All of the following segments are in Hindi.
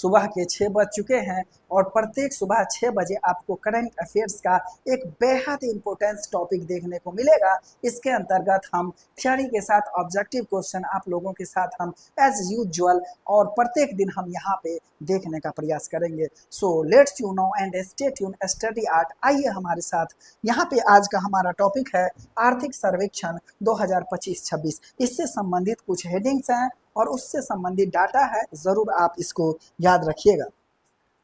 सुबह के 6 बज चुके हैं और प्रत्येक सुबह 6 बजे आपको करंट अफेयर्स का एक बेहद इंपॉर्टेंट टॉपिक देखने को मिलेगा। इसके अंतर्गत हम थ्योरी के साथ ऑब्जेक्टिव क्वेश्चन आप लोगों के साथ हम एज यूजुअल और प्रत्येक दिन हम यहाँ पे देखने का प्रयास करेंगे। So let's you know and stay tune study art. आइए हमारे साथ। यहाँ पे आज का हमारा टॉपिक है आर्थिक सर्वेक्षण 2025-26। इससे संबंधित कुछ हेडिंग्स हैं और उससे संबंधित डाटा है, जरूर आप इसको याद रखिएगा।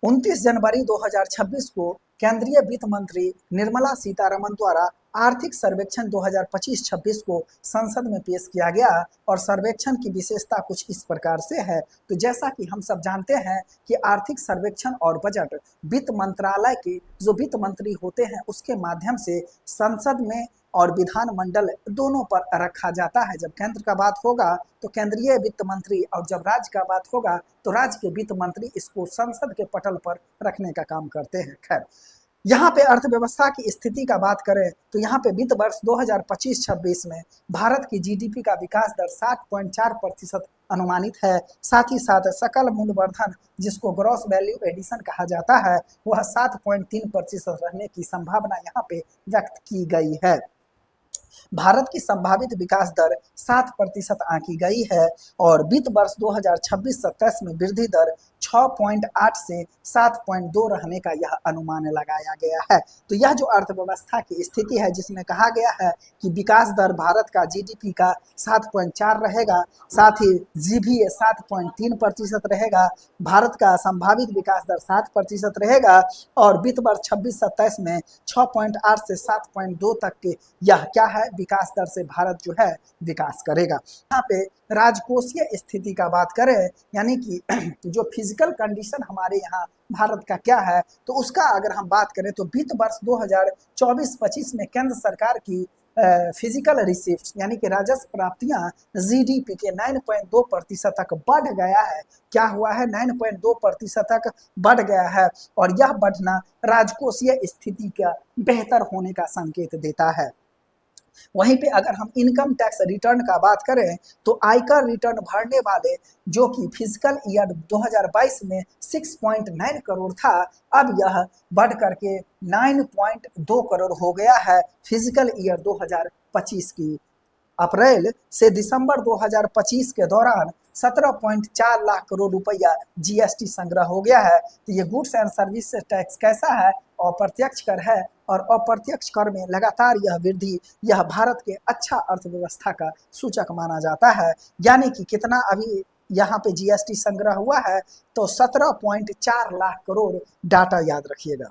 29 जनवरी 2026 को केंद्रीय वित्त मंत्री निर्मला सीतारमण द्वारा आर्थिक सर्वेक्षण 2025-26 को संसद में पेश किया गया और सर्वेक्षण की विशेषता कुछ इस प्रकार से है। तो जैसा कि हम सब जानते हैं कि आर्थिक सर्वेक्षण और बजट वित्त मंत्रालय के जो वित्त मंत्री होते हैं उसके माध्यम से संसद में और विधानमंडल दोनों पर रखा जाता है। जब केंद्र का बात होगा तो केंद्रीय वित्त मंत्री और जब राज्य का बात होगा तो राज्य के वित्त मंत्री इसको संसद के पटल पर रखने का काम करते हैं। खैर, यहाँ पे अर्थव्यवस्था की स्थिति का बात करें तो यहाँ पे वित्त वर्ष 2025-26 में भारत की जीडीपी का विकास दर 7.4% अनुमानित है। साथ ही साथ सकल मूल्यवर्धन जिसको ग्रॉस वैल्यू एडिशन कहा जाता है वह 7.3% रहने की संभावना यहाँ पे व्यक्त की गई है। भारत की संभावित विकास दर 7% आंकी गई है और वित्त वर्ष 2026-27 में वृद्धि दर 6.8 से 7.2 रहने का यह अनुमान लगाया गया है। तो यह जो अर्थव्यवस्था की स्थिति है जिसमें कहा गया है कि विकास दर भारत का जीडीपी का 7.4 रहेगा, साथ ही जीबीए 7.3% रहेगा, भारत का संभावित विकास दर 7% रहेगा और वित्त वर्ष 26-27 में 6.8 से 7.2 तक के यह क्या है विकास दर से भारत जो है विकास करेगा। यहाँ पे राजकोषीय स्थिति का बात करें यानी कि जो फिजिकल कंडीशन हमारे यहाँ भारत का क्या है तो उसका अगर हम बात करें तो वित्त वर्ष 2024-25 में केंद्र सरकार की फिजिकल रिसीप्ट यानी कि राजस्व प्राप्तियां जीडीपी के 9.2% तक बढ़ गया है। क्या हुआ है? 9.2% तक बढ़ गया है और यह बढ़ना राजकोषीय स्थिति का बेहतर होने का संकेत देता है। वहीं पे अगर हम इनकम टैक्स रिटर्न का बात करें तो आयकर रिटर्न भरने वाले जो कि फिजिकल ईयर 2022 में 6.9 करोड़ था, अब यह बढ़ करके 9.2 करोड़ हो गया है। फिजिकल ईयर 2025 की अप्रैल से दिसंबर 2025 के दौरान 17.4 लाख करोड़ रुपया जीएसटी संग्रह हो गया है। तो ये गुड्स एंड सर्विस टैक्स कैसा है? अप्रत्यक्ष कर है और अप्रत्यक्ष कर में लगातार यह वृद्धि यह भारत के अच्छा अर्थव्यवस्था का सूचक माना जाता है। यानी कि कितना अभी यहाँ पे जीएसटी संग्रह हुआ है तो 17.4 लाख करोड़, डाटा याद रखिएगा।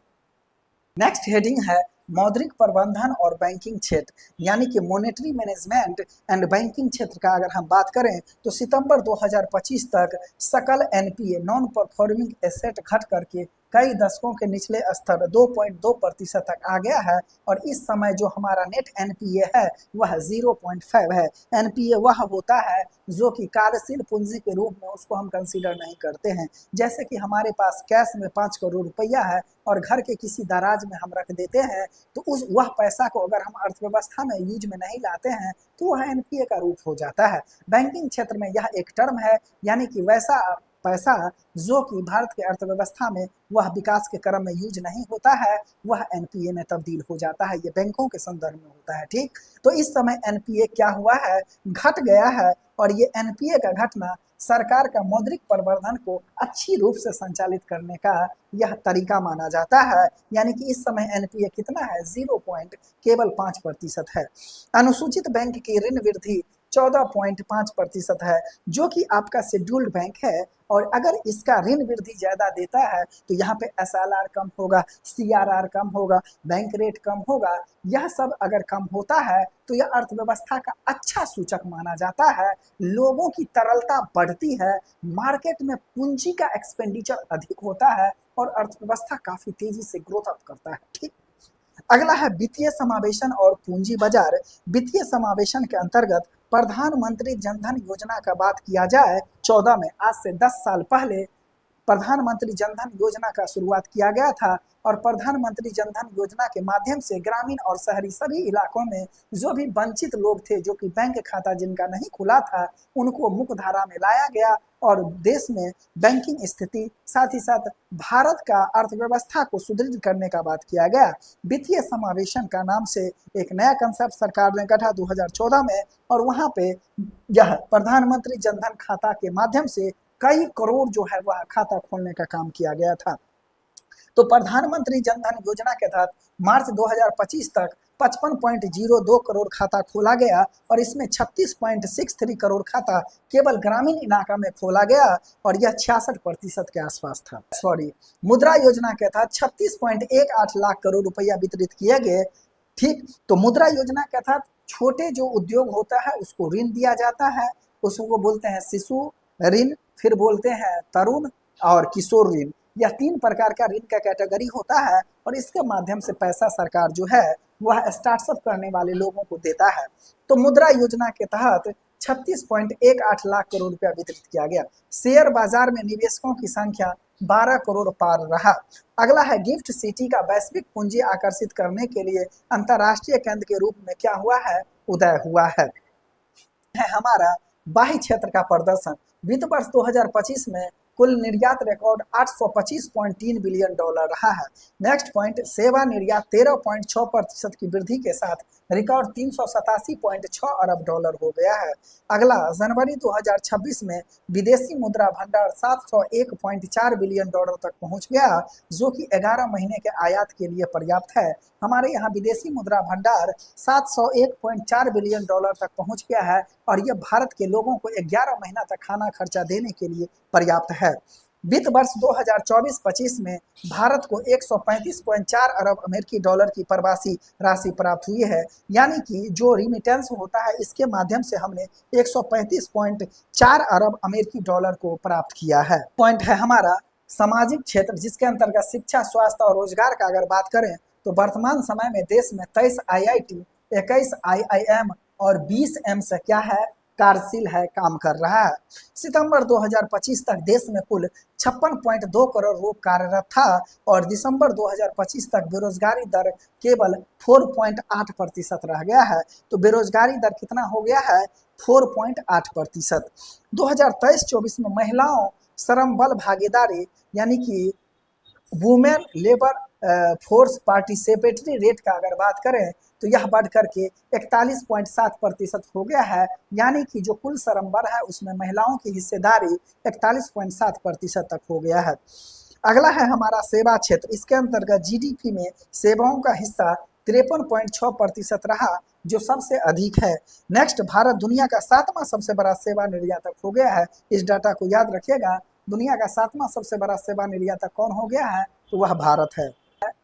नेक्स्ट हेडिंग है मौद्रिक प्रबंधन और बैंकिंग क्षेत्र यानी कि मॉनेटरी मैनेजमेंट एंड बैंकिंग क्षेत्र का अगर हम बात करें तो सितंबर 2025 तक सकल एनपीए नॉन परफॉर्मिंग एसेट घट करके कई दशकों के निचले स्तर 2.2% तक आ गया है और इस समय जो हमारा नेट एनपीए है वह 0.5 है। एनपीए वह होता है जो कि कार्यशील पूंजी के रूप में उसको हम कंसीडर नहीं करते हैं। जैसे कि हमारे पास कैश में 5 करोड़ रुपया है और घर के किसी दराज में हम रख देते हैं तो उस वह पैसा को अगर हम अर्थव्यवस्था में यूज में नहीं लाते हैं तो वह एनपीए का रूप हो जाता है। बैंकिंग क्षेत्र में यह एक टर्म है यानी कि वैसा पैसा जो कि भारत के अर्थव्यवस्था में वह विकास के क्रम में यूज नहीं होता है वह एनपीए में तब्दील हो जाता है। ये बैंकों के संदर्भ में होता है। ठीक, तो इस समय एनपीए क्या हुआ है? घट गया है और ये एनपीए का घटना सरकार का मौद्रिक प्रबंधन को अच्छी रूप से संचालित करने का यह तरीका माना जाता है। यानी कि इस समय एनपीए कितना है? केवल 5% है। अनुसूचित बैंक की ऋण वृद्धि 14.5% है जो कि आपका शेड्यूल्ड बैंक है और अगर इसका ऋण वृद्धि ज्यादा देता है तो यहाँ पे एसएलआर कम होगा, सीआरआर कम होगा, बैंक रेट कम होगा। यह सब अगर कम होता है तो यह अर्थव्यवस्था का अच्छा सूचक माना जाता है। लोगों की तरलता बढ़ती है, मार्केट में पूंजी का एक्सपेंडिचर अधिक होता है और अर्थव्यवस्था काफी तेजी से ग्रोथ अप करता है। ठीक, अगला है वित्तीय समावेशन और पूंजी बाजार। वित्तीय समावेशन के अंतर्गत प्रधानमंत्री जनधन योजना का बात किया जाए 14 में, आज से 10 साल पहले प्रधानमंत्री जनधन योजना का शुरुआत किया गया था और प्रधानमंत्री जनधन योजना के माध्यम से ग्रामीण और शहरी सभी इलाकों में जो भी वंचित लोग थे जो कि बैंक खाता जिनका नहीं खुला था उनको मुख्य धारा में लाया गया और देश में बैंकिंग स्थिति, साथ ही साथ भारत का अर्थव्यवस्था को सुदृढ़ करने का बात किया गया। वित्तीय समावेशन का नाम से एक नया कंसेप्ट सरकार ने गढ़ा 2014 में, और वहां पे यह प्रधानमंत्री जनधन खाता के माध्यम से कई करोड़ जो है वह खाता खोलने का काम किया गया था। तो प्रधानमंत्री जनधन योजना के तहत मार्च 2025 तक 55.02 करोड़ खाता खोला गया, और इसमें 36.63 करोड़ खाता केवल ग्रामीण इलाका में खोला गया, और यह 66% के आसपास था। मुद्रा योजना के तहत 36.18 लाख करोड़ रुपया वितरित किए गए। ठीक, तो मुद्रा योजना के तहत छोटे जो उद्योग होता है उसको ऋण दिया जाता है, उसको बोलते हैं शिशु ऋण, फिर बोलते हैं तरुण और किशोर ऋण। यह 3 प्रकार का ऋण का कैटेगरी होता है, और इसके माध्यम से पैसा सरकार जो है वह स्टार्टअप करने वाले लोगों को देता है। तो मुद्रा योजना के तहत 36.18 लाख करोड़ रुपया वितरित किया गया। शेयर बाजार में निवेशकों की संख्या 12 करोड़ पार रहा। अगला है गिफ्ट सिटी का वैश्विक पूंजी आकर्षित करने के लिए अंतर्राष्ट्रीय केंद्र के रूप में क्या हुआ है, उदय हुआ है हमारा बाह्य क्षेत्र का प्रदर्शन। वित्त वर्ष 2025 में कुल निर्यात रिकॉर्ड 825.3 बिलियन डॉलर रहा है। नेक्स्ट पॉइंट, सेवा निर्यात 13.6% की वृद्धि के साथ रिकॉर्ड 387.6 अरब डॉलर हो गया है। अगला, जनवरी 2026 में विदेशी मुद्रा भंडार 701.4 बिलियन डॉलर तक पहुंच गया, जो कि 11 महीने के आयात के लिए पर्याप्त है। हमारे यहाँ विदेशी मुद्रा भंडार 701.4 बिलियन डॉलर तक पहुंच गया है, और यह भारत के लोगों को 11 महीना तक खाना खर्चा देने के लिए पर्याप्त है। वित्त वर्ष 2024-25 में भारत को 135.4 अरब अमेरिकी डॉलर की प्रवासी राशि प्राप्त हुई है, यानी कि जो रिमिटेंस होता है इसके माध्यम से हमने 135.4 अरब अमेरिकी डॉलर को प्राप्त किया है। पॉइंट है हमारा सामाजिक क्षेत्र, जिसके अंतर्गत शिक्षा, स्वास्थ्य और रोजगार का अगर बात करें तो वर्तमान समय में देश में 23 IIT, 21 IIM और 20 एम्स क्या है, कार्यशील है, काम कर रहा है। सितंबर 2025 तक देश में कुल 56.2 करोड़ लोग कार्यरत था, और दिसंबर 2025 तक बेरोजगारी दर केवल 4.8% रह गया है। तो बेरोजगारी दर कितना हो गया है, 4.8%। 2023-24 में महिलाओं श्रम बल भागीदारी यानी कि women labour force participatory rate का अगर बात करें तो यह बढ़ करके 41.7% हो गया है, यानी कि जो कुल श्रम बल है उसमें महिलाओं की हिस्सेदारी 41.7% तक हो गया है। अगला है हमारा सेवा क्षेत्र, इसके अंतर्गत जीडीपी में सेवाओं का हिस्सा 53.6% रहा, जो सबसे अधिक है। नेक्स्ट, भारत दुनिया का 7वां सबसे बड़ा सेवा निर्यातक हो गया है। इस डाटा को याद रखिएगा, दुनिया का 7वां सबसे बड़ा सेवा निर्यातक कौन हो गया है, तो वह भारत है।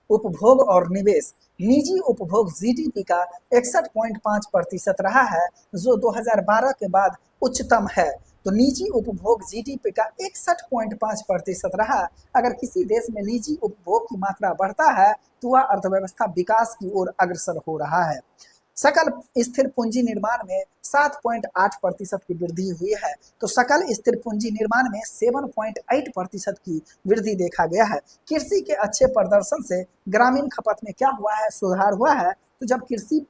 उपभोग और निवेश, निजी उपभोग जीडीपी का 61.5% रहा है, जो 2012 के बाद उच्चतम है। तो निजी उपभोग जीडीपी का 61.5% रहा। अगर किसी देश में निजी उपभोग की मात्रा बढ़ता है तो वह अर्थव्यवस्था विकास की ओर अग्रसर हो रहा है। सकल स्थिर पूंजी निर्माण में 7.8% की वृद्धि हुई है। तो सकल स्थिर पूंजी निर्माण में 7.8% की वृद्धि देखा गया है। कृषि के अच्छे प्रदर्शन से ग्रामीण खपत में क्या हुआ है, सुधार हुआ है। तो जब कृषि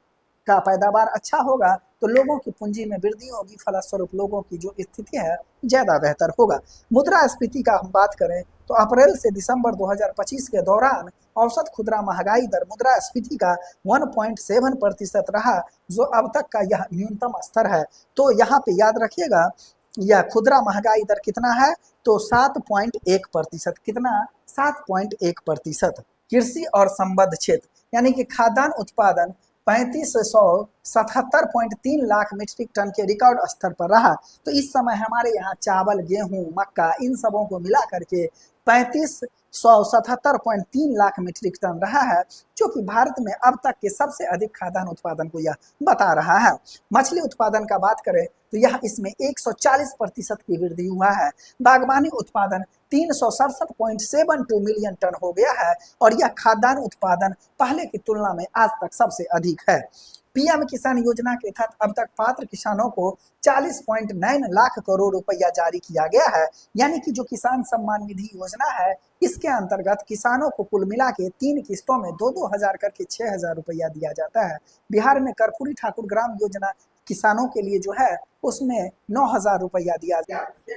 का पैदावार अच्छा होगा तो लोगों की पूंजी में वृद्धि होगी, फलस्वरूप लोगों की जो स्थिति है ज्यादा बेहतर होगा। मुद्रास्फीति का हम बात करें तो अप्रैल से दिसंबर 2025 के दौरान औसत खुदरा महंगाई दर मुद्रास्फीति का 1.7% रहा, जो अब तक का यह न्यूनतम स्तर है। तो यहाँ पे याद रखिएगा, यह खुदरा महंगाई दर कितना है, तो 7.1%। कितना, 7.1%। कृषि और संबद्ध क्षेत्र यानी कि खाद्यान्न उत्पादन 3577.3 लाख मीट्रिक टन के रिकॉर्ड स्तर पर रहा। तो इस समय हमारे यहाँ चावल, गेहूं, मक्का इन सबों को मिला करके 3577.3 लाख मीट्रिक टन रहा है, जो कि भारत में अब तक के सबसे अधिक खाद्यान्न उत्पादन को यह बता रहा है। मछली उत्पादन का बात करें तो यह इसमें 140% की वृद्धि हुआ है। बागवानी उत्पादन 367.72 मिलियन टन हो गया है, और यह खाद्यान्न उत्पादन पहले की तुलना में आज तक सबसे अधिक है। पीएम किसान योजना के तहत अब तक पात्र किसानों को 40.9 लाख करोड़ रुपया जारी किया गया है, यानी कि जो किसान सम्मान निधि योजना है इसके अंतर्गत किसानों को कुल मिला के 3 किस्तों में 2-2 हजार करके 6,000 रुपया दिया जाता है। बिहार में कर्पूरी ठाकुर ग्राम योजना किसानों के लिए जो है उसमें 9,000 रुपया दिया जाता है।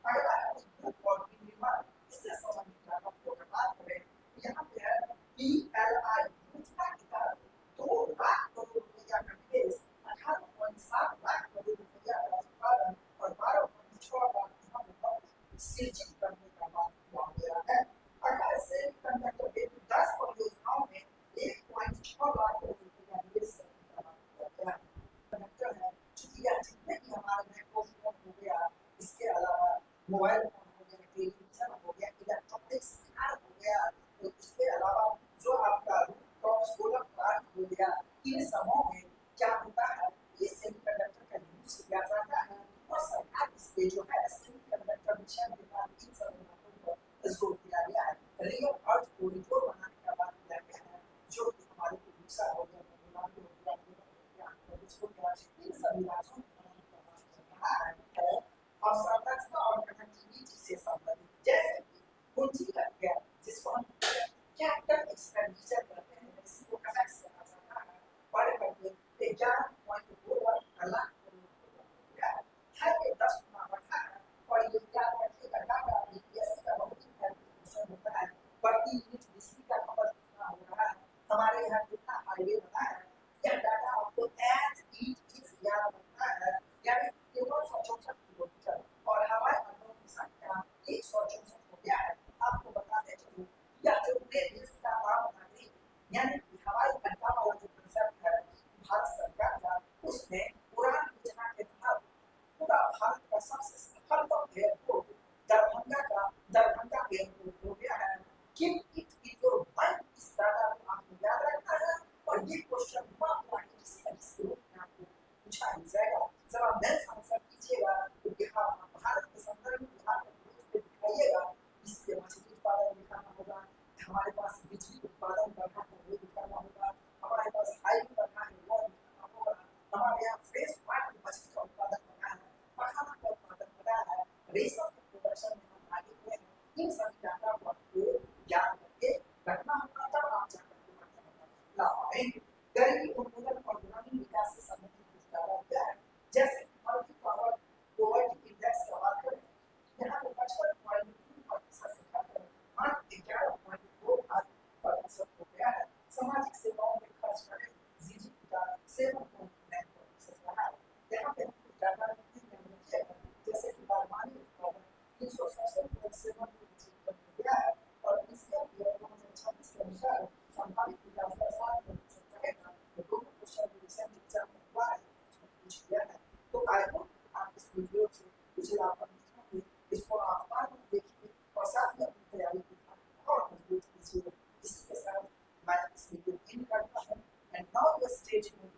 अगला है ग्रुप और इंडिविजुअल, इससे संबंधित आपको बात करें यहाँ पे है PLI दो लाख करोड़ रुपया का निवेश, 18.7 लाख करोड़ रुपया का उत्पादन और 12.6 लाख सृजित करने का बात हुआ गया है। अगला सेमीकंडक्टर हेतु 10 परियोजनाओं में 1.6 लाख करोड़ रुपये का निवेश करने का बात हुआ गया है। कंडक्टर है चूंकि यह जितने भी हमारे माइक्रोफोन हो गया, इसके अलावा मोबाइल फोन हो गया, टेलीविजन हो गया, इलेक्ट्रॉनिक्स हो गया, तो इसके अलावा जो आपका रूफटॉप सोलर प्लांट हो गया, इन सबों में क्या होता है, ये सेमीकंडक्टर का यूज किया जाता है और सरकार इसके जो है सेमीकंडक्टर मिशन के बाद इन सब बातों पर जोर दिया गया है। रियल अर्थ कॉरिडोर बनाने का बात किया गया है, जो कि हमारे उड़ीसा हो गया, तमिलनाडु हो गया, इन सभी राज्यों में बनाने का बात चल रहा है। और संरचना और कनेक्टिविटी से संबंधित जैसे कि पूंजी गया, जिसको हम कैपिटल एक्सपेंडिचर कहते हैं, इसको कनेक्ट करा जाता है बड़े बड़े 11.2 लाख करोड़ रुपया है कि 10 गुना बढ़ा है। और ये क्या रखिएगा डाटा बीपीएससी का बहुत ही क्वेश्चन होता है, प्रति यूनिट बिजली का खपत कितना हो रहा है, हमारे यहाँ कितना हाईवे बना है, यह डाटा आपको एज इट इज याद रखना है। यानी केवल 164 किलोमीटर और हवाई अड्डों की संख्या 164 हो गया है। आपको बताते चलूं, यह जो पूरे देश का आम नागरिक यानी हवाई अड्डा वाला जो कंसेप्ट है भारत सरकार का, उसने उड़ान योजना के तहत पूरा भारत का सबसे सफलतम एयरपोर्ट दरभंगा एयरपोर्ट हो गया है। Keep it in your mind, इस डाटा को आपको याद रखना है। और ये क्वेश्चन आपको पूछा ही जाएगा, जब आप नेक्स्ट आंसर कीजिएगा तो यहाँ भारत के संदर्भ में बिहार को दिखाइएगा, इसके मछली उत्पादन दिखाना होगा, हमारे पास बिजली उत्पादन बढ़ना है वो दिखाना होगा, हमारे पास हाईवे बढ़ना है वो दिखाना होगा, हमारे यहाँ फ्रेश वाटर मछली का उत्पादन बढ़ा है, मखाना का उत्पादन बढ़ा है, रेशम के प्रोडक्शन में हम आगे हुए हैं। इन सभी डाटा को आपको याद करके रखना होगा, तब आप जाकर ला पाएंगे। गरीबी उन्मूलन और ग्रामीण विकास से संबंधित कुछ डाटा क्या है, जैसे मल्टी पावर पॉवर्टी इंडेक्स की बात करें, यहाँ पे 55.2% से घटकर मात्र 11.2% हो गया है। सामाजिक सेवाओं में खर्च करें जीडीपी का 7.9% रहा है। यहाँ पे कुछ डाटा रखिएगा, जैसे कि बागवानी उत्पादन 367.7% हो गया है और इसके लिए 2026 के अनुसार संभावित विकास का 7% रहेगा। तो दोनों क्वेश्चन रिसेंट एग्जाम में हुआ है, उसमें पूछ गया है। तो आई होप आप इस वीडियो से कुछ लाभान्वित होंगे, इसको आप बार बार देखिए और साथ में अपनी तैयारी को और मजबूत कीजिए। इसी के साथ मैं इस वीडियो को एंड करता हूँ एंड नाउ द स्टेज में